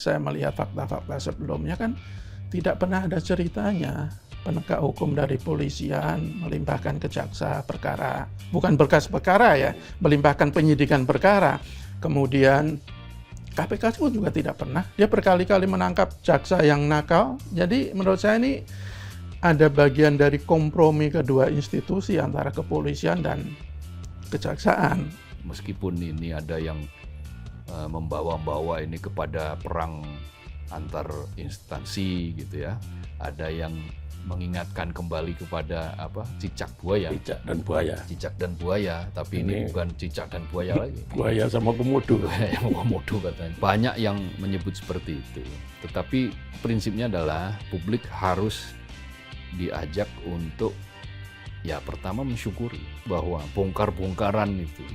saya melihat fakta-fakta sebelumnya kan tidak pernah ada ceritanya penegak hukum dari polisian melimpahkan ke jaksa perkara, bukan berkas perkara ya, melimpahkan penyidikan perkara. Kemudian KPK pun juga tidak pernah. Dia berkali-kali menangkap jaksa yang nakal. Jadi menurut saya ini ada bagian dari kompromi kedua institusi antara kepolisian dan kejaksaan. Meskipun ini ada yang membawa-bawa ini kepada perang antar instansi gitu ya, ada yang mengingatkan kembali kepada cicak dan buaya, tapi ini bukan cicak dan buaya lagi, buaya sama komodo. Komodo katanya. Banyak yang menyebut seperti itu, tetapi prinsipnya adalah publik harus diajak untuk ya pertama mensyukuri bahwa bongkar-bongkaran itu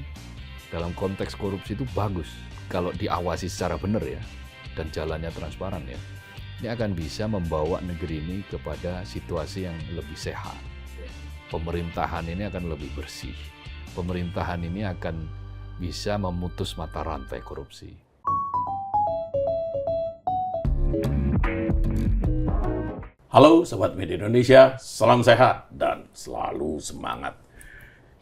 dalam konteks korupsi itu bagus kalau diawasi secara benar ya, dan jalannya transparan ya. Ini akan bisa membawa negeri ini kepada situasi yang lebih sehat. Pemerintahan ini akan lebih bersih. Pemerintahan ini akan bisa memutus mata rantai korupsi. Halo Sobat Media Indonesia, salam sehat dan selalu semangat.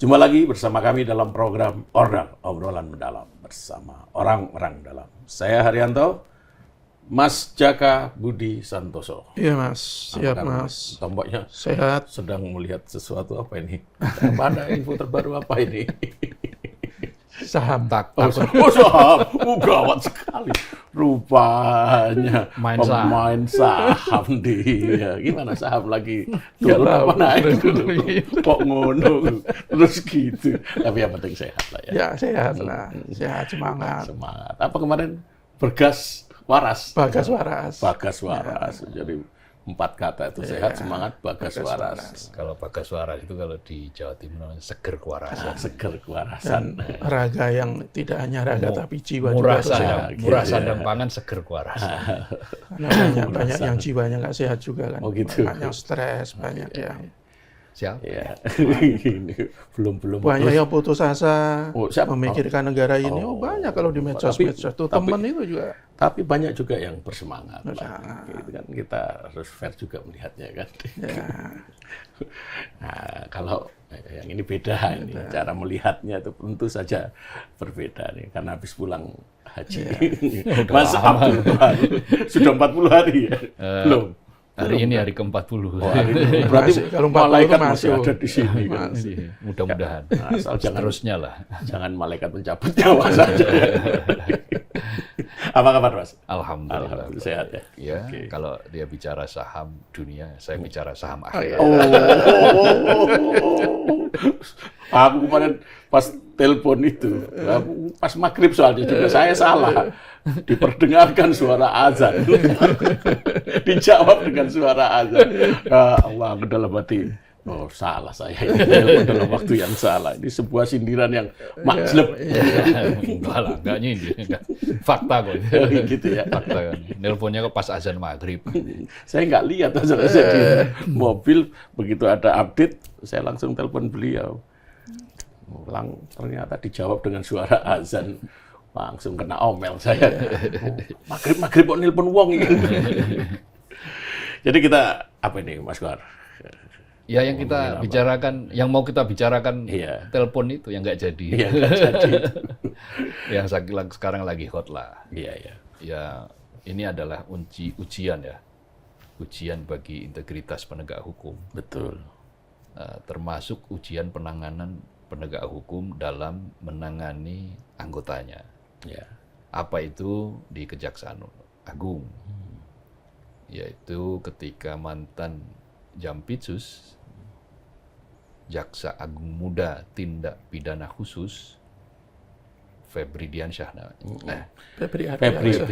Jumpa lagi bersama kami dalam program Ordal, Obrolan Mendalam bersama orang-orang dalam. Saya Haryanto, Mas Jaka Budi Santoso. Iya Mas, siap Mas. Tampaknya Sehat. sedang melihat sesuatu apa ini? Ada info terbaru apa ini? Saham. Saham. Gawat sekali. Rupanya pemain saham dia. Gimana saham lagi turun apa naik? Kok ngono? Terus gitu. Tapi yang penting sehat lah ya. Ya sehat lah. Sehat, semangat. Semangat. Apa kemarin? Bagas waras. Bagas waras. Ya. Jadi 4 kata itu sehat, semangat, bagas waras. Kalau bagas waras itu kalau di Jawa Timur namanya seger kewarasan. Seger kewarasan. Dan raga yang tidak hanya raga tapi jiwa murah juga sehat. Murah sandang pangan, seger kewarasan. Karena banyak yang jiwanya nggak sehat juga kan. Oh gitu. Banyak yang stres, banyak yang Siap. Ya. Ini belum. Banyak yang putus asa, siapa? memikirkan negara ini. Banyak kalau di medsos tuh teman itu juga. Tapi banyak juga yang bersemangat. Gitu kan, kita harus fair juga melihatnya kan. Ya. Nah, kalau yang ini beda ini cara melihatnya itu tentu saja berbeda nih karena habis pulang haji. Mas Abdul sudah 40 hari ya? Belum. Hari ini hari ke-40. Berarti kalau malaikat masih masuk. ada di sini kan. Mudah-mudahan. Asal Seterusnya lah. Jangan malaikat mencabut nyawa saja. Apa kabar Mas? Alhamdulillah sehat ya. Ya, kalau dia bicara saham dunia, saya bicara saham akhirat. Aku kemarin pas telepon itu, pas maghrib soalnya juga saya salah. Diperdengarkan suara azan. Dijawab dengan suara azan. Ya Allah, dalam hati. Oh, salah saya ini dalam waktu yang salah. Ini sebuah sindiran yang majleb. Enggak ini. Fakta kok. Gitu ya. Fakta kan. Nelponnya kok pas azan maghrib. Saya nggak lihat azan di mobil. Begitu ada update, saya langsung telepon beliau. Ternyata dijawab dengan suara azan. Langsung kena omel saya. Maghrib kok nelpon wong ini. Jadi kita apa ini Mas Gohar? Ya yang kita bicarakan, yang mau kita bicarakan telepon itu yang nggak jadi. Iya, nggak jadi. Yang sekarang lagi hot lah. Iya. Ya ini adalah ujian ya. Ujian bagi integritas penegak hukum. Betul. Termasuk ujian penanganan penegak hukum dalam menangani anggotanya. Ya. Apa itu di Kejaksaan Agung? Yaitu ketika mantan Jampitsus, Jaksa Agung Muda Tindak Pidana Khusus, Febri Diansyah namanya. Febri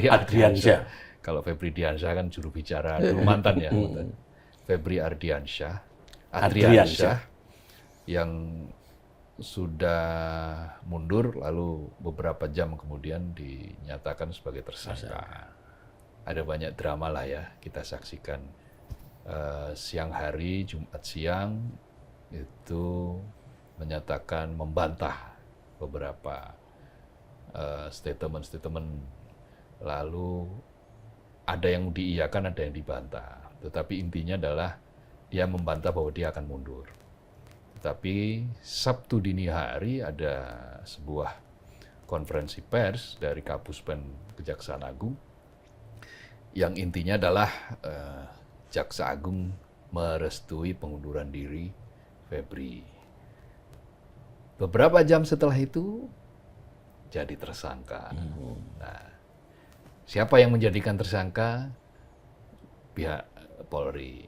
Ardiansyah. Kalau Febri Diansyah kan juru bicara dulu mantan ya. Febri Ardiansyah yang sudah mundur lalu beberapa jam kemudian dinyatakan sebagai tersangka. Ada banyak drama lah ya kita saksikan. Siang hari Jumat siang itu menyatakan membantah beberapa statement lalu ada yang diiyakan, ada yang dibantah. Tetapi intinya adalah dia membantah bahwa dia akan mundur. Tetapi Sabtu dini hari ada sebuah konferensi pers dari Kapuspen Kejaksaan Agung yang intinya adalah Jaksa Agung merestui pengunduran diri Febri. Beberapa jam setelah itu jadi tersangka. Nah, siapa yang menjadikan tersangka? Pihak Polri.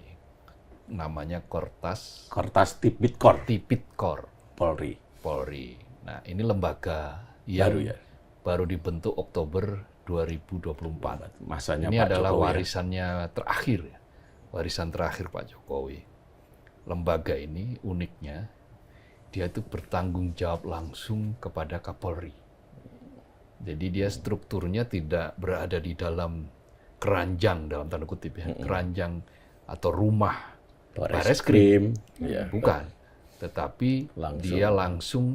Namanya Kortas Kortas Tipikor Tipikor Polri. Nah, ini lembaga yang Baru ya? baru dibentuk Oktober 2024. Masanya Ini Pak adalah Jokowi ya? warisannya terakhir, ya. Warisan terakhir Pak Jokowi. Lembaga ini uniknya, dia itu bertanggung jawab langsung kepada Kapolri. Jadi dia strukturnya tidak berada di dalam keranjang, dalam tanda kutip ya, keranjang atau rumah Bareskrim. Ya. bukan. Tetapi Langsung. dia langsung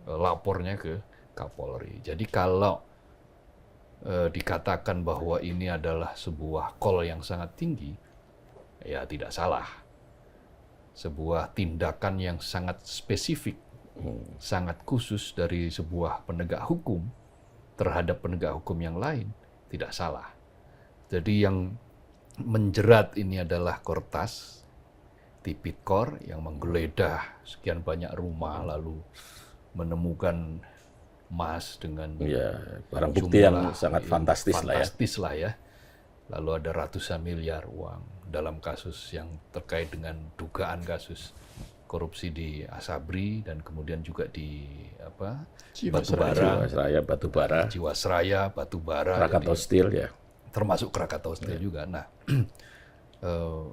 lapornya ke Kapolri. Jadi kalau dikatakan bahwa ini adalah sebuah call yang sangat tinggi, ya tidak salah. Sebuah tindakan yang sangat spesifik, sangat khusus dari sebuah penegak hukum terhadap penegak hukum yang lain, tidak salah. Jadi yang menjerat ini adalah Kortas Tipikor yang menggeledah sekian banyak rumah lalu menemukan emas dengan Ya, barang bukti yang jumlah sangat fantastis lah ya. fantastis lah ya. Lalu ada ratusan miliar uang dalam kasus yang terkait dengan dugaan kasus korupsi di Asabri dan kemudian juga di Jiwasraya, Batubara, Jiwasraya, Batubara, Krakatau jadi Steel ya. termasuk Krakatau Steel juga. Nah,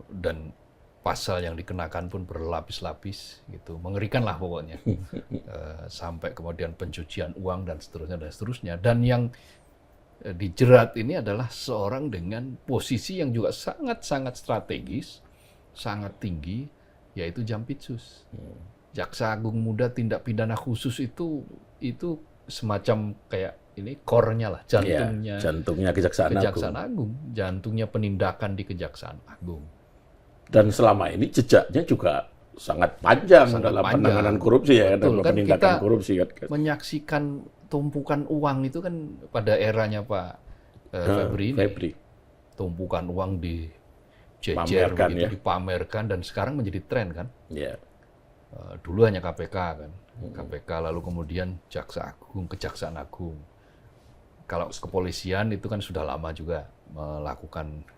dan pasal yang dikenakan pun berlapis-lapis gitu, mengerikan lah pokoknya. Sampai kemudian pencucian uang dan seterusnya. Dan yang dijerat ini adalah seorang dengan posisi yang juga sangat-sangat strategis, sangat tinggi, yaitu Jampitsus. Jaksa Agung Muda Tindak Pidana Khusus itu semacam kayak ini core-nya lah, Jantungnya Kejaksaan Agung, jantungnya penindakan di Kejaksaan Agung. Dan selama ini jejaknya juga sangat panjang dalam penanganan korupsi ya, dalam Kan penindakan kita korupsi kan. menyaksikan tumpukan uang itu kan pada eranya Pak Febri ini. Febri. Tumpukan uang dijejer, Pamerkan, begitu, ya. dipamerkan dan sekarang menjadi tren kan. Ya. Dulu hanya KPK kan, KPK lalu kemudian Jaksa Agung, Kejaksaan Agung. Kalau kepolisian itu kan sudah lama juga melakukan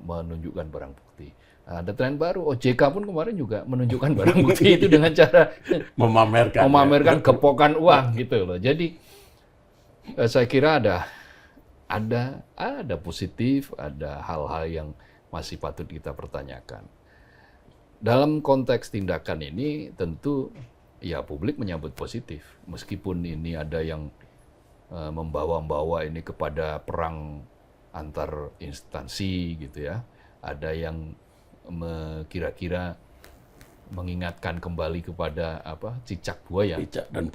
menunjukkan barang bukti. Ada tren baru, OJK pun kemarin juga menunjukkan barang bukti itu dengan cara memamerkan gepokan uang gitu loh. Jadi saya kira ada positif, ada hal-hal yang masih patut kita pertanyakan. Dalam konteks tindakan ini tentu ya publik menyambut positif, meskipun ini ada yang membawa-bawa ini kepada perang antar instansi gitu ya, ada yang kira-kira mengingatkan kembali kepada cicak dan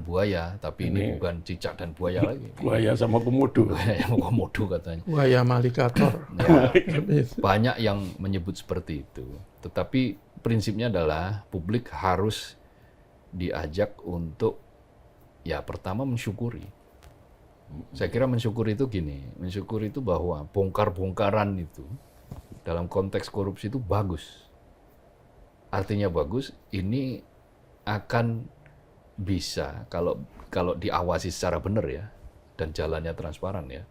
buaya, tapi ini bukan cicak dan buaya lagi. Buaya sama komodo. Buaya sama komodo katanya. Buaya malikator. Ya, banyak yang menyebut seperti itu. Tetapi prinsipnya adalah publik harus diajak untuk ya pertama mensyukuri. Saya kira mensyukuri itu gini, mensyukuri itu bahwa bongkar-bongkaran itu dalam konteks korupsi itu bagus. Artinya bagus, ini akan bisa kalau diawasi secara benar ya dan jalannya transparan ya.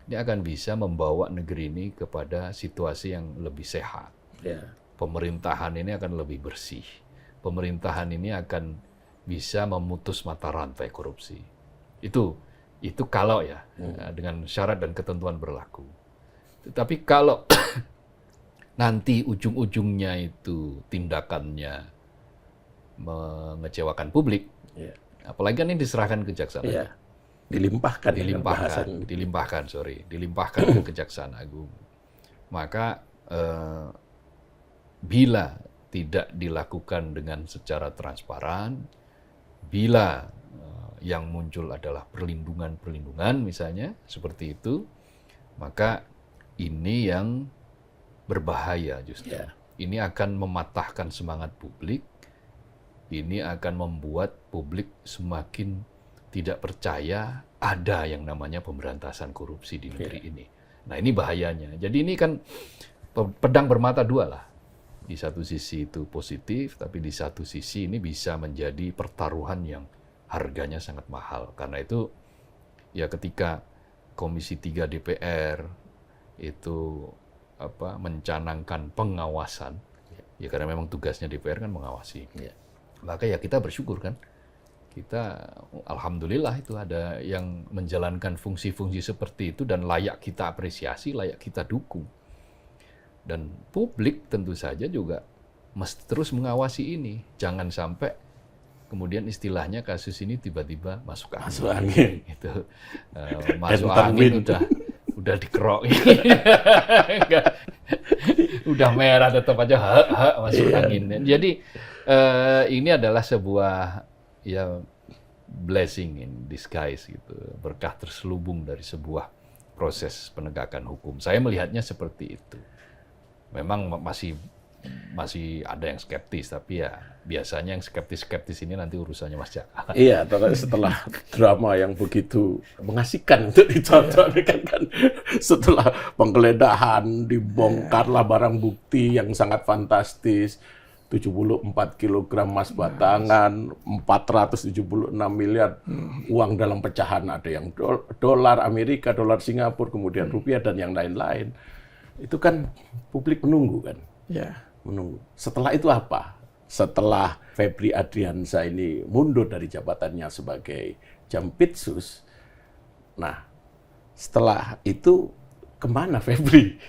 Ini akan bisa membawa negeri ini kepada situasi yang lebih sehat. Ya. Pemerintahan ini akan lebih bersih. Pemerintahan ini akan bisa memutus mata rantai korupsi. Itu kalau ya dengan syarat dan ketentuan berlaku. Tetapi kalau nanti ujung-ujungnya itu tindakannya mengecewakan publik, apalagi kan ini diserahkan ke Kejaksaan Agung. Dilimpahkan ke Kejaksaan Agung. Maka bila tidak dilakukan dengan secara transparan, bila yang muncul adalah perlindungan misalnya seperti itu, maka ini yang berbahaya justru. Ya. Ini akan mematahkan semangat publik, ini akan membuat publik semakin tidak percaya ada yang namanya pemberantasan korupsi di negeri ini. Nah ini bahayanya. Jadi ini kan pedang bermata dua lah. Di satu sisi itu positif, tapi di satu sisi ini bisa menjadi pertaruhan yang harganya sangat mahal. Karena itu ya ketika Komisi 3 DPR itu mencanangkan pengawasan, ya karena memang tugasnya DPR kan mengawasi. Maka ya kita bersyukur kan, kita alhamdulillah itu ada yang menjalankan fungsi-fungsi seperti itu dan layak kita apresiasi, layak kita dukung. Dan publik tentu saja juga mesti terus mengawasi ini, jangan sampai kemudian istilahnya kasus ini tiba-tiba masuk angin. Masuk angin. Gitu. Masuk angin udah dikerok. Udah merah tetap aja masuk angin. Jadi ini adalah sebuah ya blessing in disguise gitu, berkah terselubung dari sebuah proses penegakan hukum. Saya melihatnya seperti itu. Memang masih ada yang skeptis, tapi ya biasanya yang skeptis ini nanti urusannya Mas Jaka. Iya, setelah drama yang begitu mengasihkan untuk ditonton kan setelah penggeledahan dibongkarlah barang bukti yang sangat fantastis, 74 kg emas batangan, 476 miliar uang dalam pecahan, ada yang dolar Amerika, dolar Singapura, kemudian rupiah dan yang lain-lain. Itu kan publik menunggu kan. Ya. Menunggu. Setelah itu apa? Setelah Febri Adriansyah ini mundur dari jabatannya sebagai Jampitsus, nah setelah itu kemana Febri?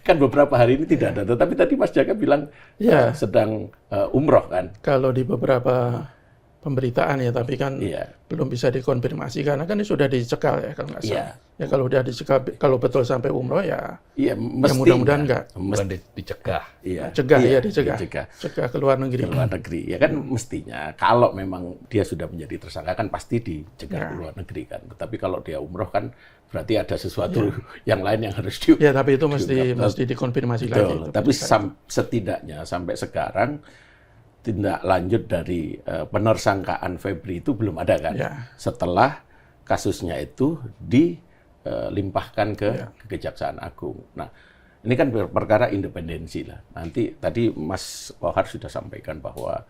Kan beberapa hari ini tidak ada. Tetapi tadi Mas Jaka bilang ya, sedang umroh kan? Kalau di beberapa pemberitaan ya, tapi kan belum bisa dikonfirmasi karena kan ini sudah dicekal ya kalau nggak salah. Ya kalau udah dicekal, kalau betul sampai umroh ya, ya mudah-mudahan nggak. Bukan dicegah. Dicegah ke luar negeri. Ke luar negeri ya kan mestinya. Kalau memang dia sudah menjadi tersangka kan pasti dicegah ke luar negeri kan. Tetapi kalau dia umroh kan berarti ada sesuatu yang lain yang harus Ya tapi itu mesti dikonfirmasi lagi. Tapi setidaknya sampai sekarang tindak lanjut dari penersangkaan Febri itu belum ada kan. Setelah kasusnya itu dilimpahkan ke Kejaksaan Agung. Nah, ini kan perkara independensi lah. Nanti tadi Mas Kohar sudah sampaikan bahwa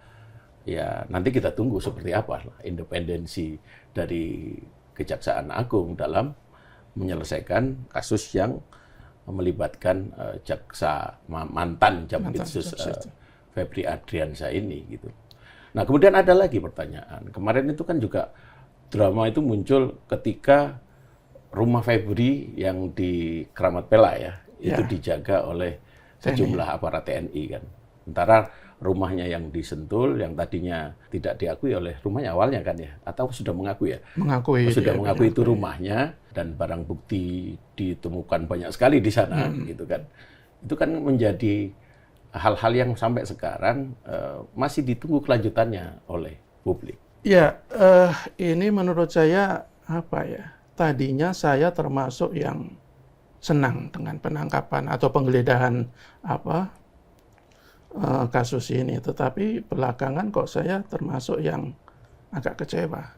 ya nanti kita tunggu seperti apa lah independensi dari Kejaksaan Agung dalam menyelesaikan kasus yang melibatkan mantan Jampitsus Febri Adriansyah ini gitu. Nah, kemudian ada lagi pertanyaan. Kemarin itu kan juga drama itu muncul ketika rumah Febri yang di Kramat Pela itu dijaga oleh sejumlah aparat TNI kan. Sementara rumahnya yang di Sentul yang tadinya tidak diakui oleh rumahnya awalnya kan ya, atau sudah mengakui ya? Sudah mengakui itu rumahnya dan barang bukti ditemukan banyak sekali di sana gitu kan. Itu kan menjadi hal-hal yang sampai sekarang masih ditunggu kelanjutannya oleh publik. Ya, ini menurut saya tadinya saya termasuk yang senang dengan penangkapan atau penggeledahan kasus ini, tetapi belakangan kok saya termasuk yang agak kecewa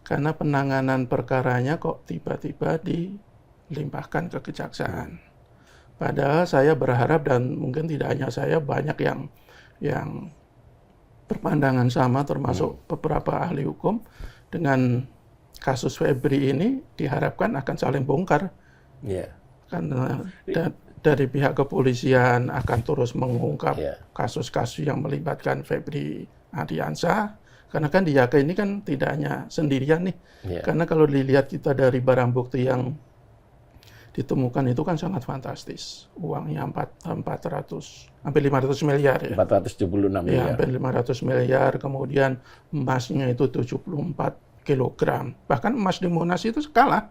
karena penanganan perkaranya kok tiba-tiba dilimpahkan ke kejaksaan. Padahal saya berharap, dan mungkin tidak hanya saya, banyak yang berpandangan sama, termasuk beberapa ahli hukum, dengan kasus Febri ini diharapkan akan saling bongkar. Karena dari pihak kepolisian akan terus mengungkap kasus-kasus yang melibatkan Febri Adriansyah. Karena kan diyakini kan tidak hanya sendirian nih. Karena kalau dilihat kita dari barang bukti yang ditemukan itu kan sangat fantastis. Uangnya hampir 500 miliar ya. 476 miliar. Ya, hampir 500 miliar. Kemudian emasnya itu 74 kilogram. Bahkan emas di Monas itu kalah.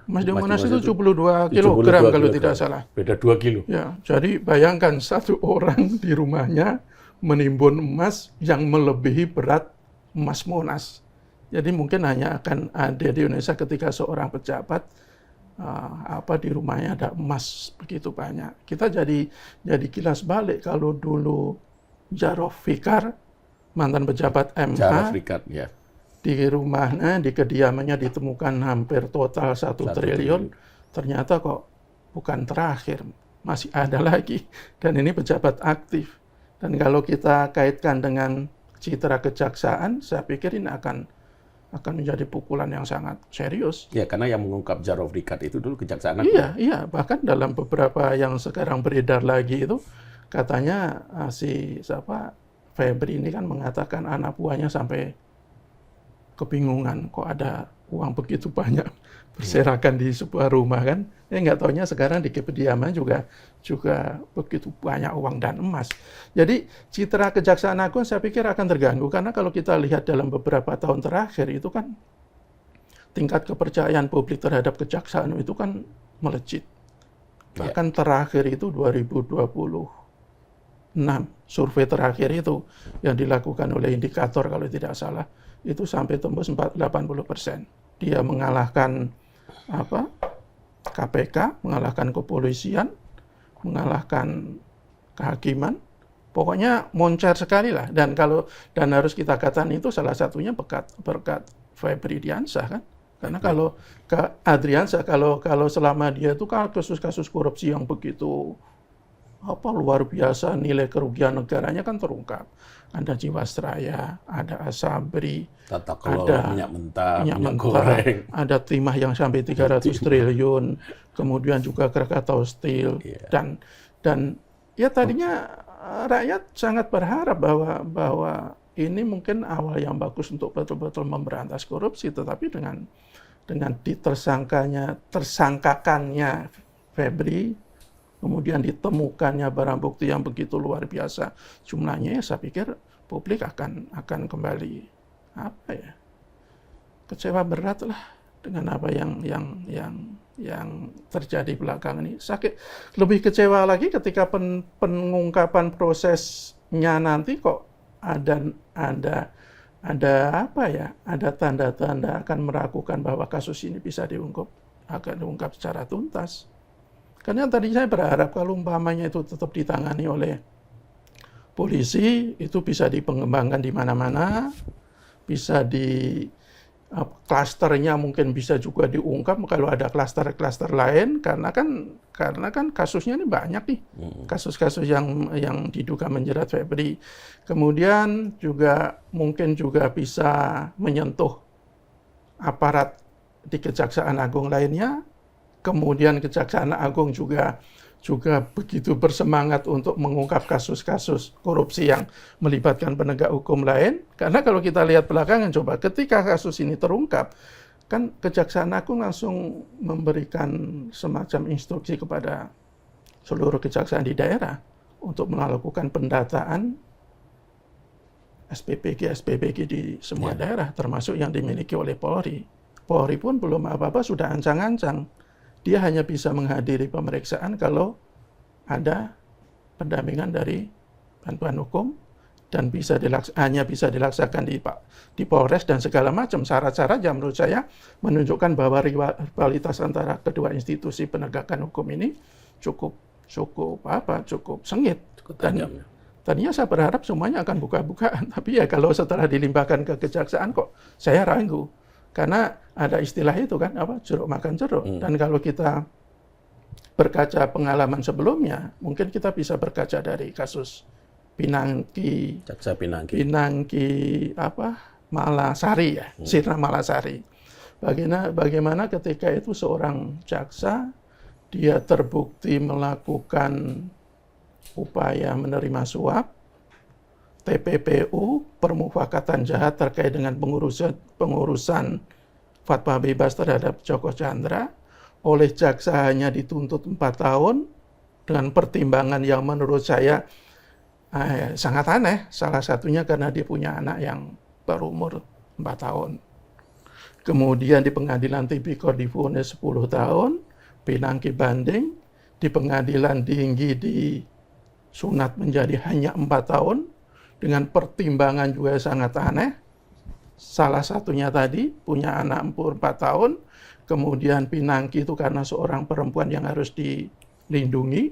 Emas di Monas itu 72 kilogram kalau tidak salah. Beda 2 kilo. Ya, jadi bayangkan satu orang di rumahnya menimbun emas yang melebihi berat emas Monas. Jadi mungkin hanya akan ada di Indonesia ketika seorang pejabat di rumahnya ada emas begitu banyak. Kita jadi kilas balik kalau dulu Jarod Fikar, mantan pejabat MH, Jarod Fikar, ya. di rumahnya, di kediamannya ditemukan hampir total 1 triliun. Ternyata kok bukan terakhir, masih ada lagi. Dan ini pejabat aktif. Dan kalau kita kaitkan dengan citra kejaksaan, saya pikir ini akan menjadi pukulan yang sangat serius. Ya, karena yang mengungkap Jarod Fikar itu dulu Kejaksaan Agung. Iya. Bahkan dalam beberapa yang sekarang beredar lagi itu, katanya Febri ini kan mengatakan anak buahnya sampai kebingungan, kok ada uang begitu banyak berserakan di sebuah rumah kan. Nggak taunya sekarang di kediaman juga begitu banyak uang dan emas. Jadi citra Kejaksaan Agung saya pikir akan terganggu, karena kalau kita lihat dalam beberapa tahun terakhir itu kan tingkat kepercayaan publik terhadap kejaksaan itu kan melejit. Bahkan terakhir itu 2026, survei terakhir itu yang dilakukan oleh Indikator kalau tidak salah, itu sampai tembus 80%. Dia mengalahkan KPK, mengalahkan kepolisian, mengalahkan kehakiman. Pokoknya moncer sekali lah. Dan harus kita katakan itu salah satunya berkat Febri Diansyah kan. Karena kalau ke Adriansyah, kalau selama dia itu kan kasus-kasus korupsi yang begitu luar biasa, nilai kerugian negaranya kan terungkap. Ada Jiwasraya, ada Asabri, tata kelola minyak mentah, goreng, ada timah yang sampai 300 triliun, kemudian juga Krakatau Steel, dan ya tadinya rakyat sangat berharap bahwa ini mungkin awal yang bagus untuk betul-betul memberantas korupsi, tetapi dengan tersangkakannya Febri, kemudian ditemukannya barang bukti yang begitu luar biasa jumlahnya, ya saya pikir publik akan kembali kecewa berat lah dengan apa yang terjadi belakangan ini. Lebih kecewa lagi ketika pengungkapan prosesnya nanti kok ada tanda-tanda akan meragukan bahwa kasus ini bisa diungkap secara tuntas. Karena tadi saya berharap kalau umpamanya itu tetap ditangani oleh polisi, itu bisa dikembangkan di mana-mana, bisa klasternya mungkin bisa juga diungkap kalau ada klaster-klaster lain, karena kan kasusnya ini banyak nih, kasus-kasus yang diduga menjerat Febri. Kemudian juga mungkin juga bisa menyentuh aparat di Kejaksaan Agung lainnya. Kemudian Kejaksaan Agung juga begitu bersemangat untuk mengungkap kasus-kasus korupsi yang melibatkan penegak hukum lain. Karena kalau kita lihat belakangan, coba ketika kasus ini terungkap, kan Kejaksaan Agung langsung memberikan semacam instruksi kepada seluruh kejaksaan di daerah untuk melakukan pendataan SPPG di semua daerah, termasuk yang dimiliki oleh Polri. Polri pun belum apa-apa sudah ancang-ancang. Dia hanya bisa menghadiri pemeriksaan kalau ada pendampingan dari bantuan hukum dan hanya bisa dilaksanakan di Polres dan segala macam syarat-syarat yang menurut saya menunjukkan bahwa rivalitas antara kedua institusi penegakan hukum ini cukup sengit. Dan tadinya saya berharap semuanya akan buka-bukaan, tapi ya kalau setelah dilimpahkan ke kejaksaan kok saya ragu. Karena ada istilah itu kan, jeruk makan jeruk. Dan kalau kita berkaca pengalaman sebelumnya, mungkin kita bisa berkaca dari kasus Pinangki Malasari ya, Sirna Malasari. Bagaimana ketika itu seorang jaksa, dia terbukti melakukan upaya menerima suap, TPPU, permufakatan jahat terkait dengan pengurusan fatwa bebas terhadap Joko Chandra, oleh jaksa hanya dituntut 4 tahun, dengan pertimbangan yang menurut saya sangat aneh. Salah satunya karena dia punya anak yang berumur 4 tahun. Kemudian di pengadilan tipikor divonis 10 tahun, Pinangki banding, di pengadilan tinggi disunat menjadi hanya 4 tahun, dengan pertimbangan juga sangat aneh. Salah satunya tadi punya anak umur 4 tahun, kemudian Pinangki itu karena seorang perempuan yang harus dilindungi,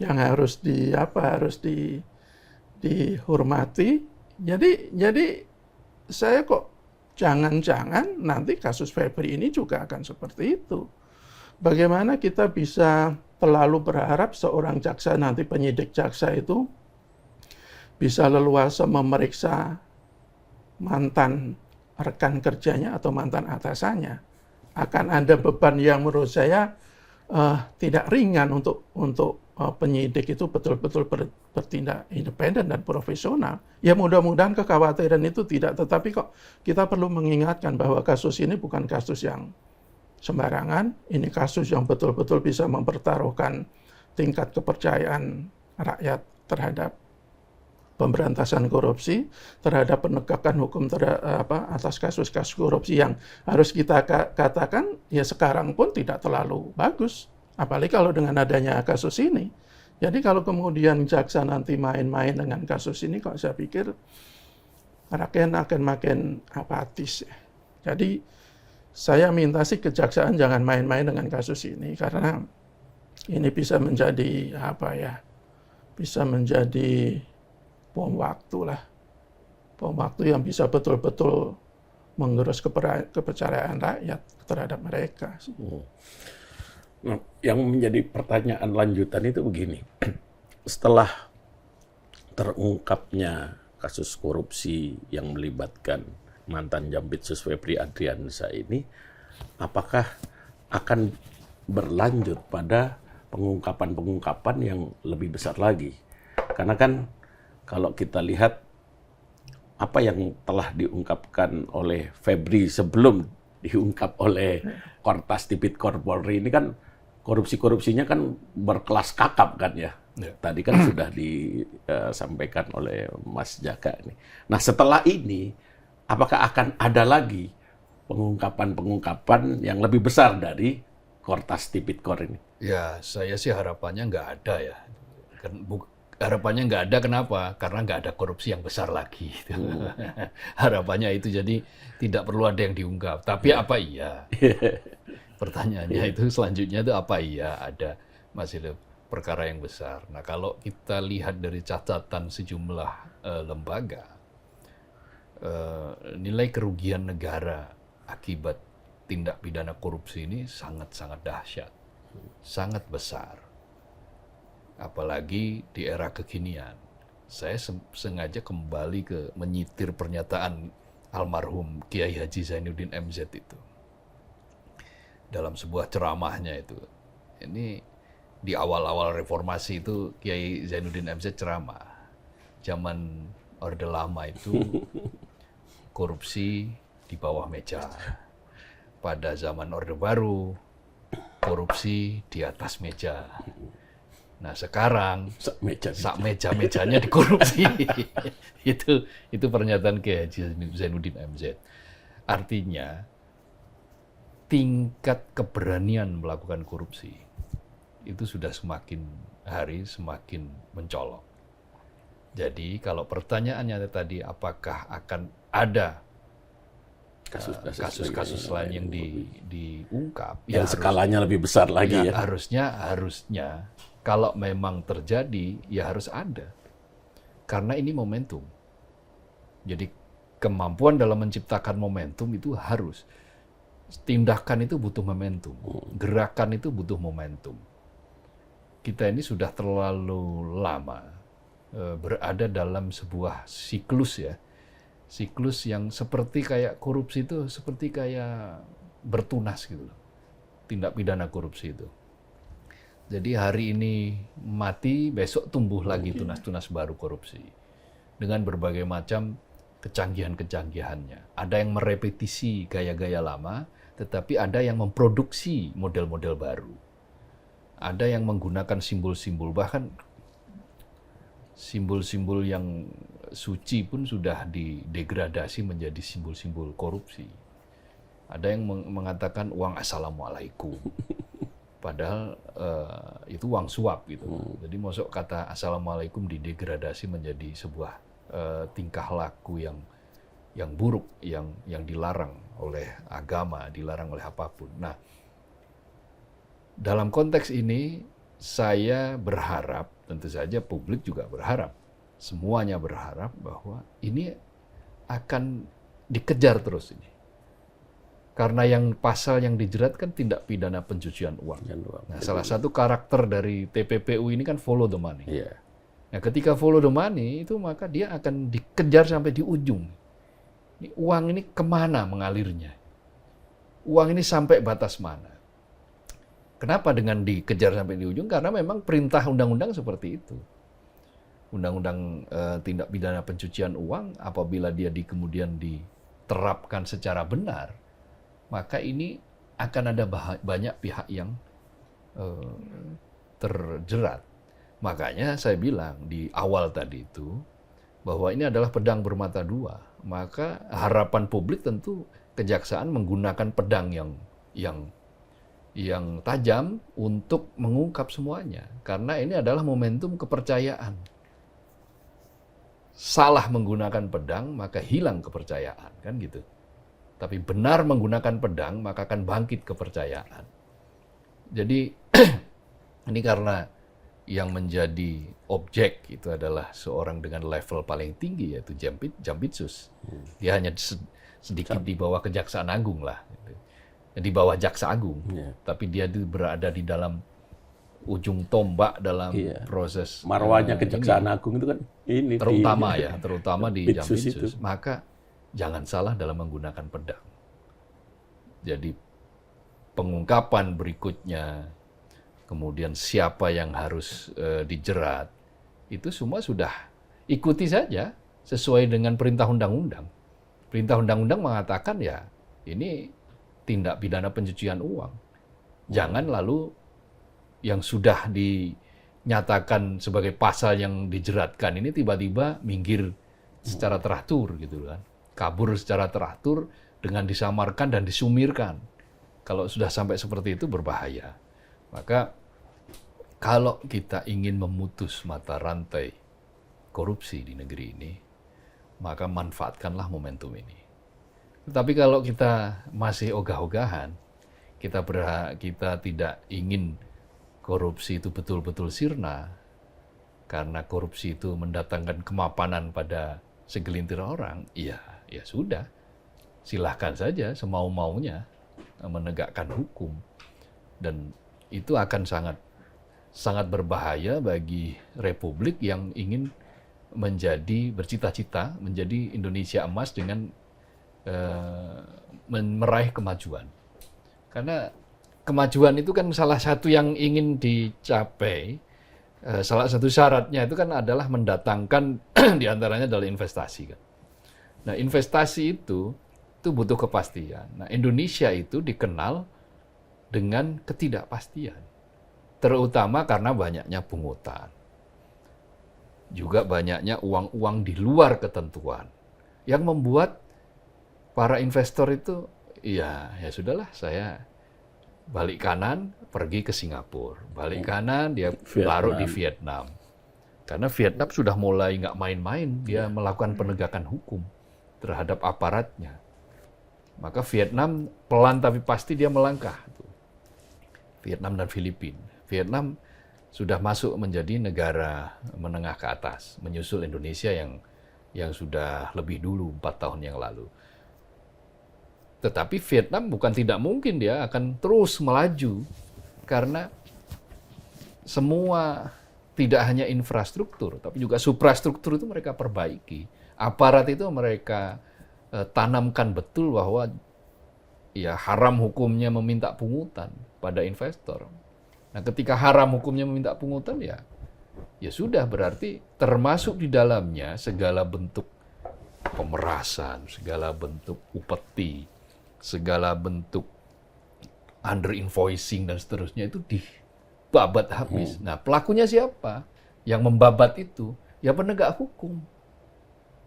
yang harus dihormati. Jadi saya kok jangan-jangan nanti kasus Febri ini juga akan seperti itu. Bagaimana kita bisa terlalu berharap seorang jaksa, nanti penyidik jaksa itu bisa leluasa memeriksa mantan rekan kerjanya atau mantan atasannya. Akan ada beban yang menurut saya tidak ringan untuk penyidik itu betul-betul bertindak independen dan profesional. Ya mudah-mudahan kekhawatiran itu tidak, tetapi kok kita perlu mengingatkan bahwa kasus ini bukan kasus yang sembarangan, ini kasus yang betul-betul bisa mempertaruhkan tingkat kepercayaan rakyat terhadap pemberantasan korupsi, terhadap penegakan hukum atas kasus-kasus korupsi yang harus kita katakan ya sekarang pun tidak terlalu bagus. Apalagi kalau dengan adanya kasus ini. Jadi kalau kemudian jaksa nanti main-main dengan kasus ini, kok saya pikir rakyat akan makin apatis. Jadi saya minta sih kejaksaan jangan main-main dengan kasus ini, karena ini bisa menjadi bisa menjadi bom waktu lah. Bom waktu yang bisa betul-betul mengerus kepercayaan rakyat terhadap mereka. Nah, yang menjadi pertanyaan lanjutan itu begini. Setelah terungkapnya kasus korupsi yang melibatkan mantan Jampitsus Febri Adriansyah ini, apakah akan berlanjut pada pengungkapan-pengungkapan yang lebih besar lagi? Karena kan kalau kita lihat apa yang telah diungkapkan oleh Febri sebelum diungkap oleh Kortas Tipikor Polri ini kan korupsi-korupsinya kan berkelas kakap kan ya. Tadi kan sudah disampaikan oleh Mas Jaka ini. Nah setelah ini, apakah akan ada lagi pengungkapan-pengungkapan yang lebih besar dari Kortas Tipikor ini? Ya, saya sih harapannya nggak ada ya. Harapannya nggak ada, kenapa? Karena nggak ada korupsi yang besar lagi. Harapannya itu, jadi tidak perlu ada yang diungkap. Tapi apa iya? Pertanyaannya itu selanjutnya itu apa iya ada masih perkara yang besar. Nah kalau kita lihat dari catatan sejumlah lembaga, nilai kerugian negara akibat tindak pidana korupsi ini sangat-sangat dahsyat, sangat besar. Apalagi di era kekinian. Saya sengaja kembali ke menyitir pernyataan almarhum Kiai Haji Zainuddin MZ itu. Dalam sebuah ceramahnya itu. Ini di awal-awal reformasi itu Kiai Zainuddin MZ ceramah. Zaman Orde Lama itu korupsi di bawah meja. Pada zaman Orde Baru korupsi di atas meja. Nah sekarang sak meja-mejanya dikorupsi. itu pernyataan Kiai Haji Zainuddin MZ. Artinya tingkat keberanian melakukan korupsi itu sudah semakin hari semakin mencolok. Jadi kalau pertanyaannya tadi apakah akan ada kasus-kasus lain yang diungkap yang skalanya lebih besar lagi ya? Harusnya kalau memang terjadi ya harus ada, karena ini momentum. Jadi kemampuan dalam menciptakan momentum itu harus. Tindakan itu butuh momentum, gerakan itu butuh momentum. Kita ini sudah terlalu lama berada dalam sebuah siklus ya, siklus yang seperti kayak korupsi itu seperti kayak bertunas gitu loh, tindak pidana korupsi itu. Jadi hari ini mati, besok tumbuh lagi tunas-tunas baru korupsi dengan berbagai macam kecanggihan-kecanggihannya. Ada yang merepetisi gaya-gaya lama, tetapi ada yang memproduksi model-model baru. Ada yang menggunakan simbol-simbol, bahkan simbol-simbol yang suci pun sudah didegradasi menjadi simbol-simbol korupsi. Ada yang mengatakan uang assalamualaikum, padahal itu uang suap gitu. Jadi masuk kata assalamualaikum didegradasi menjadi sebuah tingkah laku yang buruk, yang dilarang oleh agama, dilarang oleh apapun. Nah, dalam konteks ini saya berharap, tentu saja publik juga berharap, semuanya berharap bahwa ini akan dikejar terus ini. Karena yang pasal yang dijerat kan tindak pidana pencucian uang. Nah, salah satu karakter dari TPPU ini kan follow the money. Iya. Nah, ketika follow the money itu maka dia akan dikejar sampai di ujung. Ini uang ini kemana mengalirnya? Uang ini sampai batas mana? Kenapa dengan dikejar sampai di ujung? Karena memang perintah undang-undang seperti itu. Undang-undang tindak pidana pencucian uang apabila dia kemudian diterapkan secara benar, maka ini akan ada banyak pihak yang terjerat. Makanya saya bilang di awal tadi itu bahwa ini adalah pedang bermata dua. Maka harapan publik tentu kejaksaan menggunakan pedang yang tajam untuk mengungkap semuanya. Karena ini adalah momentum kepercayaan. Salah menggunakan pedang maka hilang kepercayaan, kan gitu. Tapi benar menggunakan pedang, maka akan bangkit kepercayaan. Jadi, ini karena yang menjadi objek itu adalah seorang dengan level paling tinggi, yaitu Jampitsus. Dia hanya sedikit di bawah Kejaksaan Agung lah. Gitu. Di bawah Jaksa Agung. Tapi dia berada di dalam ujung tombak dalam proses. Marwahnya Kejaksaan Agung itu kan ini. Terutama di Jampitsus. Maka jangan salah dalam menggunakan pedang. Jadi pengungkapan berikutnya, kemudian siapa yang harus dijerat, itu semua sudah ikuti saja sesuai dengan perintah undang-undang. Perintah undang-undang mengatakan ya ini tindak pidana pencucian uang. Jangan lalu yang sudah dinyatakan sebagai pasal yang dijeratkan ini tiba-tiba minggir secara teratur gitu kan. Kabur secara teratur dengan disamarkan dan disumirkan. Kalau sudah sampai seperti itu berbahaya. Maka kalau kita ingin memutus mata rantai korupsi di negeri ini, maka manfaatkanlah momentum ini. Tetapi kalau kita masih ogah-ogahan, kita tidak ingin korupsi itu betul-betul sirna, karena korupsi itu mendatangkan kemapanan pada segelintir orang, ya sudah, silahkan saja semau-maunya menegakkan hukum. Dan itu akan sangat berbahaya bagi Republik yang ingin bercita-cita menjadi Indonesia emas dengan meraih kemajuan. Karena kemajuan itu kan salah satu yang ingin dicapai, salah satu syaratnya itu kan adalah mendatangkan diantaranya adalah investasi kan. Nah, investasi itu butuh kepastian. Nah, Indonesia itu dikenal dengan ketidakpastian. Terutama karena banyaknya pungutan. Juga banyaknya uang-uang di luar ketentuan. Yang membuat para investor itu, ya sudahlah, saya balik kanan, pergi ke Singapura. Balik kanan, dia larut di Vietnam. Karena Vietnam sudah mulai nggak main-main, dia melakukan penegakan hukum terhadap aparatnya. Maka Vietnam pelan tapi pasti dia melangkah. Vietnam dan Filipina. Vietnam sudah masuk menjadi negara menengah ke atas, menyusul Indonesia yang sudah lebih dulu 4 tahun yang lalu. Tetapi Vietnam bukan tidak mungkin dia akan terus melaju, karena semua tidak hanya infrastruktur, tapi juga suprastruktur itu mereka perbaiki. Aparat itu mereka tanamkan betul bahwa ya haram hukumnya meminta pungutan pada investor. Nah, ketika haram hukumnya meminta pungutan ya sudah, berarti termasuk di dalamnya segala bentuk pemerasan, segala bentuk upeti, segala bentuk under invoicing dan seterusnya itu dibabat habis. Nah, pelakunya siapa? Yang membabat itu ya penegak hukum.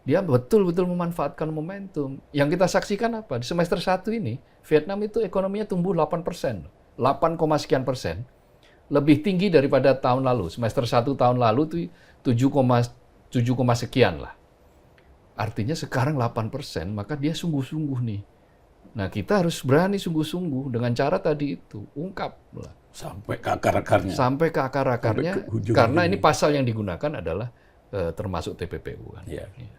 Dia betul-betul memanfaatkan momentum. Yang kita saksikan apa? Di semester 1 ini, Vietnam itu ekonominya tumbuh 8%. 8, sekian persen. Lebih tinggi daripada tahun lalu. Semester 1 tahun lalu itu 7, sekian lah. Artinya sekarang 8%, maka dia sungguh-sungguh nih Nah, kita harus berani sungguh-sungguh dengan cara tadi itu, ungkap lah. Sampai ke akar-akarnya. Sampai ke akar-akarnya, Sampai ke ujung karena ujungnya. ini pasal yang digunakan adalah termasuk TPPU kan. Iya. Iya.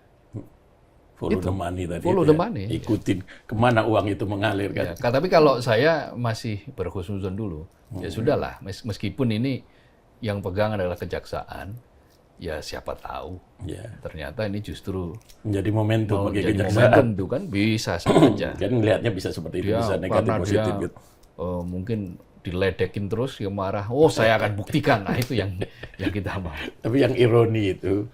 Follow Itu, the money tadi. follow itu the ya. money, iya. Ikutin kemana uang itu mengalir kan. Ya, tapi kalau saya masih berhusnuzon dulu, ya sudahlah, meskipun ini yang pegang adalah kejaksaan, ya siapa tahu Ya. ternyata ini justru Menjadi momentum mau bagi jadi kejaksaan. momentum tuh kan bisa saja. Kan ngelihatnya bisa seperti itu, Dia bisa negatif karena positif dia gitu. mungkin diledekin terus, dia marah. Oh, saya akan buktikan. Nah, itu yang kita mau. Tapi yang ironi itu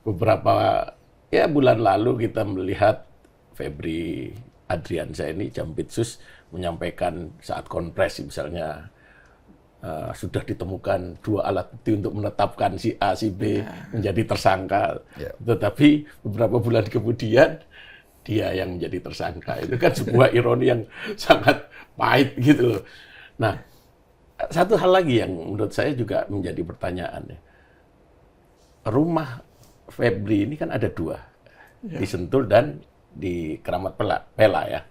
beberapa ya bulan lalu kita melihat Febri Adriansyah ini Jampitsus menyampaikan saat konferensi misalnya sudah ditemukan 2 alat bukti untuk menetapkan si A, si B menjadi tersangka. Ya. Tetapi beberapa bulan kemudian dia yang menjadi tersangka. Itu kan sebuah ironi yang sangat pahit gitu loh. Nah, satu hal lagi yang menurut saya juga menjadi pertanyaan ya. Rumah Febri ini kan ada 2. Di Sentul dan di Keramat Pela ya.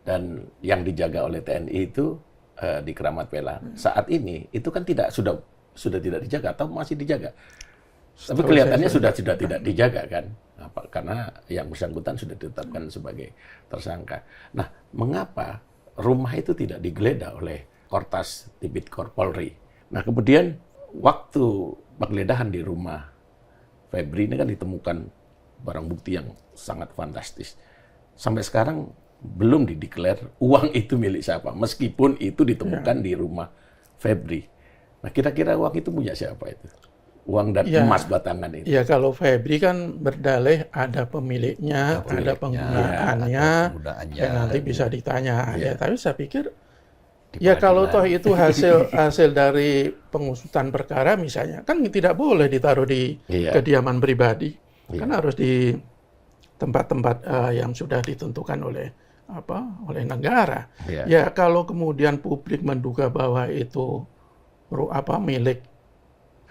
Dan yang dijaga oleh TNI itu di Keramat Pela. Saat ini itu kan sudah tidak dijaga atau masih dijaga. Tapi kelihatannya sudah tidak dijaga kan. Karena yang bersangkutan sudah ditetapkan sebagai tersangka. Nah, mengapa rumah itu tidak digeledah oleh Kortas Tipikor Polri? Nah, kemudian waktu penggeledahan di rumah Febri ini kan ditemukan barang bukti yang sangat fantastis. Sampai sekarang belum dideklar uang itu milik siapa, meskipun itu ditemukan di rumah Febri. Nah, kira-kira uang itu punya siapa itu? Uang dan emas batangan itu. Ya, kalau Febri kan berdalih ada pemiliknya, ada penggunaannya, dan nanti bisa ditanya. Ya, tapi saya pikir ya kalau toh itu hasil dari pengusutan perkara misalnya, kan tidak boleh ditaruh di kediaman pribadi. Kan harus di tempat-tempat yang sudah ditentukan oleh negara. Ya, kalau kemudian publik menduga bahwa itu milik